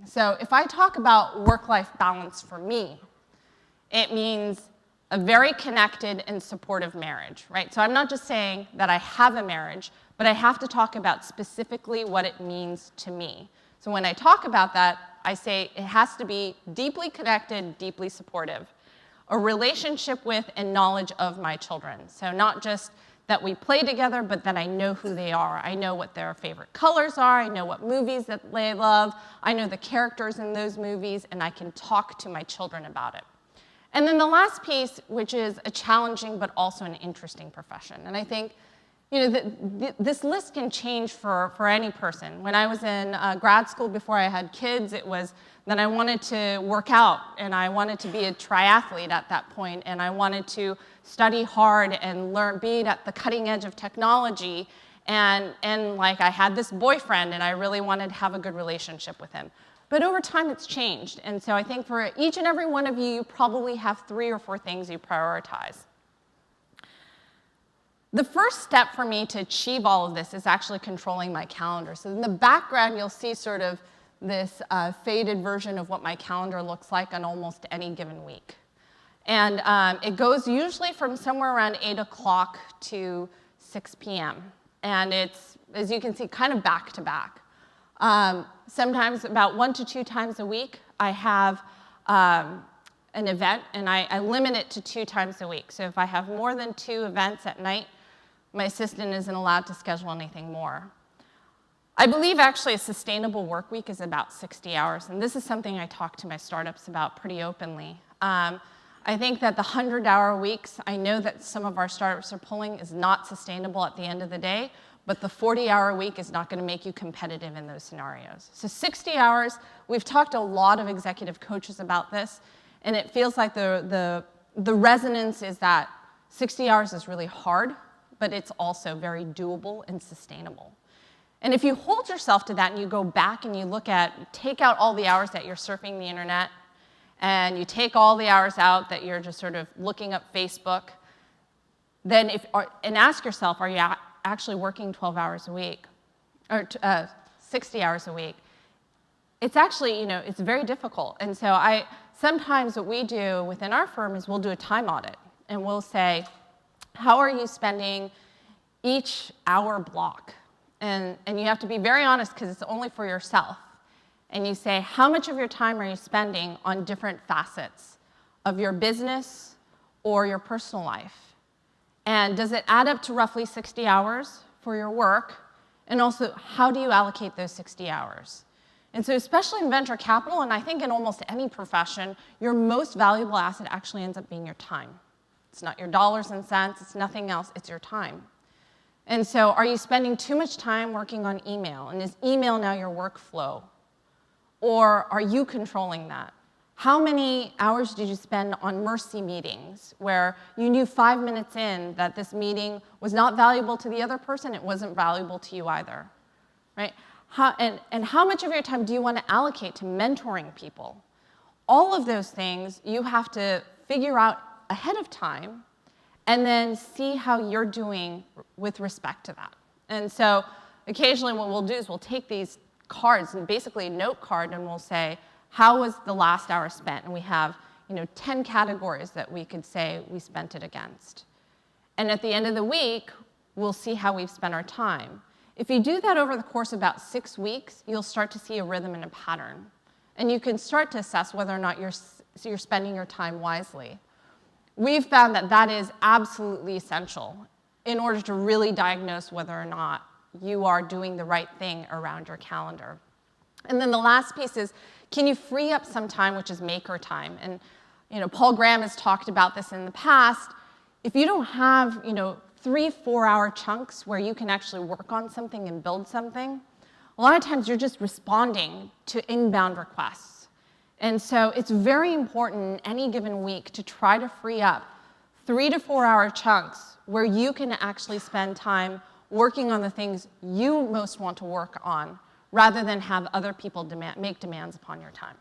So if I talk about work-life balance for me, it means a very connected and supportive marriage, right? So I'm not just saying that I have a marriage, but I have to talk about specifically what it means to me. So when I talk about that, I say it has to be deeply connected, deeply supportive. A relationship with and knowledge of my children. So not just that we play together, but that I know who they are. I know what their favorite colors are. I know what movies that they love. I know the characters in those movies, and I can talk to my children about it. And then the last piece, which is a challenging but also an interesting profession. And I think this list can change for any person. When I was in grad school before I had kids, it was that I wanted to work out, and I wanted to be a triathlete at that point, and I wanted to study hard and be at the cutting edge of technology, and like I had this boyfriend, and I really wanted to have a good relationship with him. But over time, it's changed, and so I think for each and every one of you, you probably have 3 or 4 things you prioritize. The first step for me to achieve all of this is actually controlling my calendar. So in the background, you'll see sort of this faded version of what my calendar looks like on almost any given week. And it goes usually from somewhere around 8 o'clock to 6 p.m. And it's, as you can see, kind of back to back. Sometimes about 1 to 2 times a week, I have an event, and I limit it to 2 times a week. So if I have more than 2 events at night, my assistant isn't allowed to schedule anything more. I believe actually a sustainable work week is about 60 hours, and this is something I talk to my startups about pretty openly. I think that the 100-hour weeks, I know that some of our startups are pulling, is not sustainable at the end of the day, but the 40-hour week is not going to make you competitive in those scenarios. So 60 hours, we've talked to a lot of executive coaches about this, and it feels like the resonance is that 60 hours is really hard, but it's also very doable and sustainable. And if you hold yourself to that and you go back and you take out all the hours that you're surfing the internet, and you take all the hours out that you're just sort of looking up Facebook, then and ask yourself, are you actually working 12 hours a week, or 60 hours a week? It's actually, it's very difficult. And so sometimes what we do within our firm is we'll do a time audit, and we'll say, how are you spending each hour block? And you have to be very honest because it's only for yourself. And you say, how much of your time are you spending on different facets of your business or your personal life? And does it add up to roughly 60 hours for your work? And also, how do you allocate those 60 hours? And so especially in venture capital, and I think in almost any profession, your most valuable asset actually ends up being your time. It's not your dollars and cents, it's nothing else, it's your time. And so are you spending too much time working on email? And is email now your workflow? Or are you controlling that? How many hours did you spend on mercy meetings where you knew 5 minutes in that this meeting was not valuable to the other person, it wasn't valuable to you either, right? And how much of your time do you want to allocate to mentoring people? All of those things you have to figure out ahead of time and then see how you're doing with respect to that. And so occasionally what we'll do is we'll take these cards and basically a note card and we'll say, how was the last hour spent? And we have 10 categories that we could say we spent it against. And at the end of the week, we'll see how we've spent our time. If you do that over the course of about 6 weeks, you'll start to see a rhythm and a pattern. And you can start to assess whether or not you're spending your time wisely. We've found that that is absolutely essential in order to really diagnose whether or not you are doing the right thing around your calendar. And then the last piece is, can you free up some time, which is maker time? And Paul Graham has talked about this in the past. If you don't have 3-4 hour chunks where you can actually work on something and build something, a lot of times you're just responding to inbound requests. And so it's very important any given week to try to free up 3 to 4 hour chunks where you can actually spend time working on the things you most want to work on rather than have other people make demands upon your time.